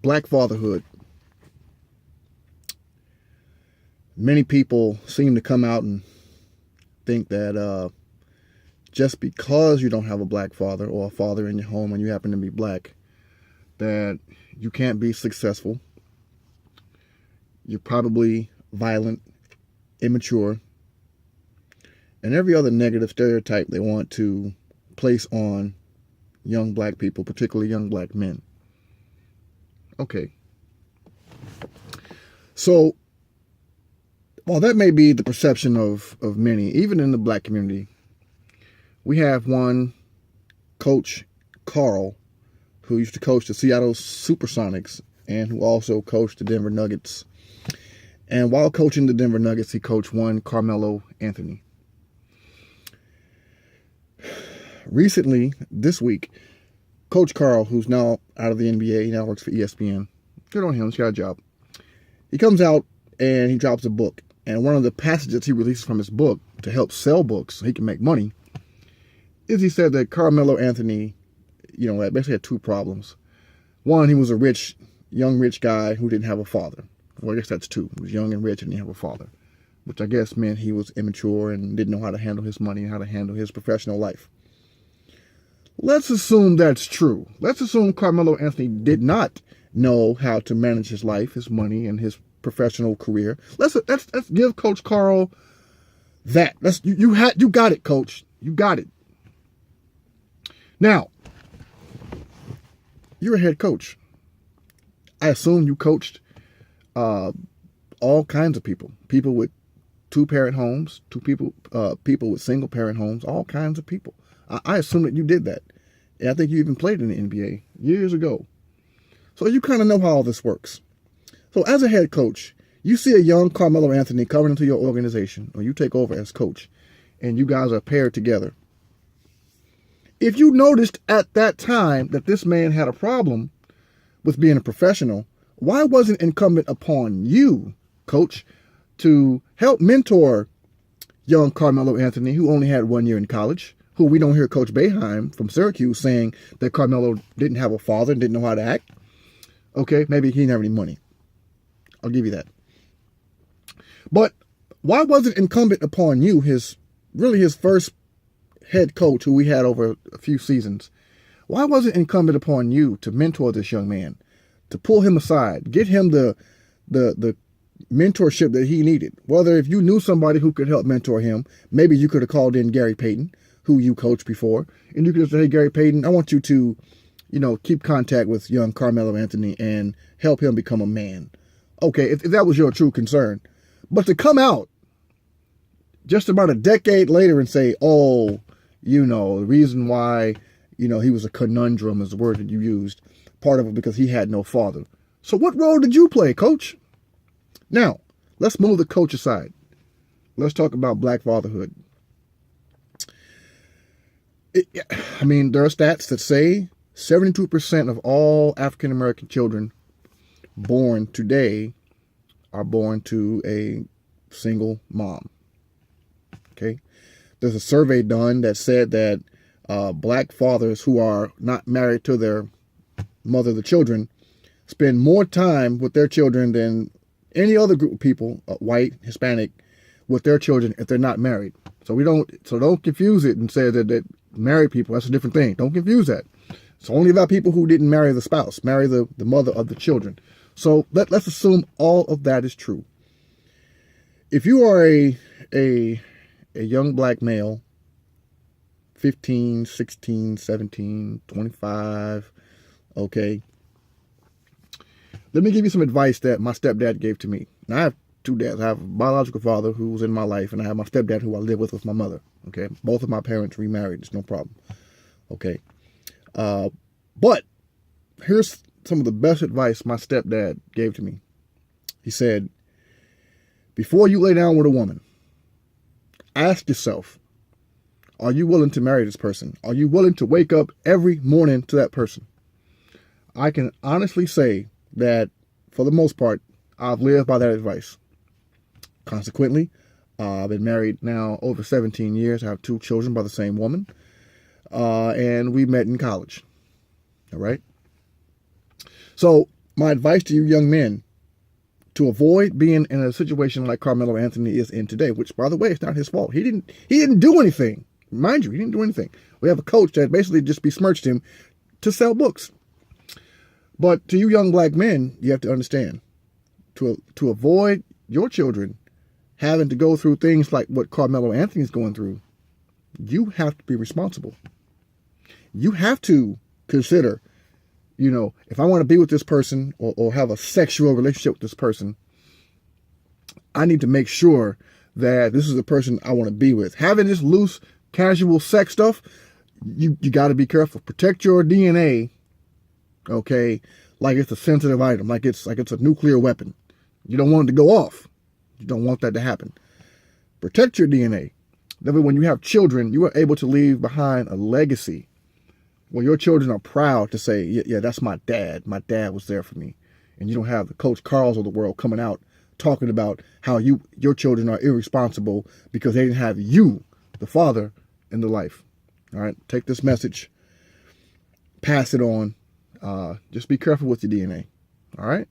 Black fatherhood. Many people seem to come out and think that just because you don't have a black father or a father in your home and you happen to be black, that you can't be successful. You're probably violent, immature, and every other negative stereotype they want to place on young black people, particularly young black men. Okay. So, while that may be the perception of many, even in the black community, we have one coach, Karl, who used to coach the Seattle Supersonics and who also coached the Denver Nuggets. And while coaching the Denver Nuggets, he coached one Carmelo Anthony. Recently, this week, Coach Karl, who's now out of the NBA, he now works for ESPN. Good on him, he's got a job. He comes out and he drops a book. And one of the passages he releases from his book to help sell books so he can make money is he said that Carmelo Anthony, basically had two problems. One, he was a young rich guy who didn't have a father. Well, I guess that's two. He was young and rich and didn't have a father, which I guess meant he was immature and didn't know how to handle his money and how to handle his professional life. Let's assume that's true. Let's assume Carmelo Anthony did not know how to manage his life, his money, and his professional career. Let's give Coach Karl that. You got it, Coach. You got it. Now, you're a head coach. I assume you coached all kinds of people. People with two-parent homes, people with single-parent homes, all kinds of people. I assume that you did that. And I think you even played in the NBA years ago. So you kind of know how all this works. So as a head coach, you see a young Carmelo Anthony coming into your organization, or you take over as coach, and you guys are paired together. If you noticed at that time that this man had a problem with being a professional, why wasn't it incumbent upon you, coach, to help mentor young Carmelo Anthony, who only had 1 year in college, who we don't hear Coach Boeheim from Syracuse saying that Carmelo didn't have a father and didn't know how to act? Okay, maybe he didn't have any money. I'll give you that. But why wasn't it incumbent upon you, his first head coach who we had over a few seasons, why wasn't it incumbent upon you to mentor this young man, to pull him aside, get him the mentorship that he needed? Whether if you knew somebody who could help mentor him, maybe you could have called in Gary Payton, who you coached before, and you could have said, hey, Gary Payton, I want you to, keep contact with young Carmelo Anthony and help him become a man. Okay, if that was your true concern. But to come out just about a decade later and say, the reason why, he was a conundrum is the word that you used, part of it because he had no father. So what role did you play, Coach? Now, let's move the coach aside. Let's talk about black fatherhood. There are stats that say 72% of all African-American children born today are born to a single mom. Okay. There's a survey done that said that black fathers who are not married to their mother of the children spend more time with their children than any other group of people, white, Hispanic, with their children if they're not married. So don't confuse it and say that married people, that's a different thing. Don't confuse that. It's only about people who didn't marry the spouse, marry the mother of the children. So let's assume all of that is true. If you are a young black male, 15, 16, 17, 25, okay, let me give you some advice that my stepdad gave to me. Now, I have two dads. I have a biological father who was in my life, and I have my stepdad who I live with my mother. Okay, both of my parents remarried. It's no problem. Okay, but here's some of the best advice my stepdad gave to me. He said, before you lay down with a woman, ask yourself, are you willing to marry this person? Are you willing to wake up every morning to that person? I can honestly say that for the most part, I've lived by that advice. Consequently, I've been married now over 17 years. I have 2 children by the same woman. And we met in college. All right. So My advice to you young men, to avoid being in a situation like Carmelo Anthony is in today, which, by the way, it's not his fault. He didn't do anything. Mind you, he didn't do anything. We have a coach that basically just besmirched him to sell books. But to you young black men, you have to understand, to avoid your children having to go through things like what Carmelo Anthony is going through, you have to be responsible. You have to consider, if I want to be with this person or have a sexual relationship with this person, I need to make sure that this is the person I want to be with. Having this loose, casual sex stuff, you got to be careful. Protect your DNA, okay, like it's a sensitive item, like it's a nuclear weapon. You don't want it to go off. You don't want that to happen. Protect your DNA. That way, when you have children, you are able to leave behind a legacy where your children are proud to say, yeah, that's my dad. My dad was there for me. And you don't have the Coach Karls of the world coming out talking about how your children are irresponsible because they didn't have you, the father, in their life. All right, take this message, pass it on. Just be careful with your DNA. All right.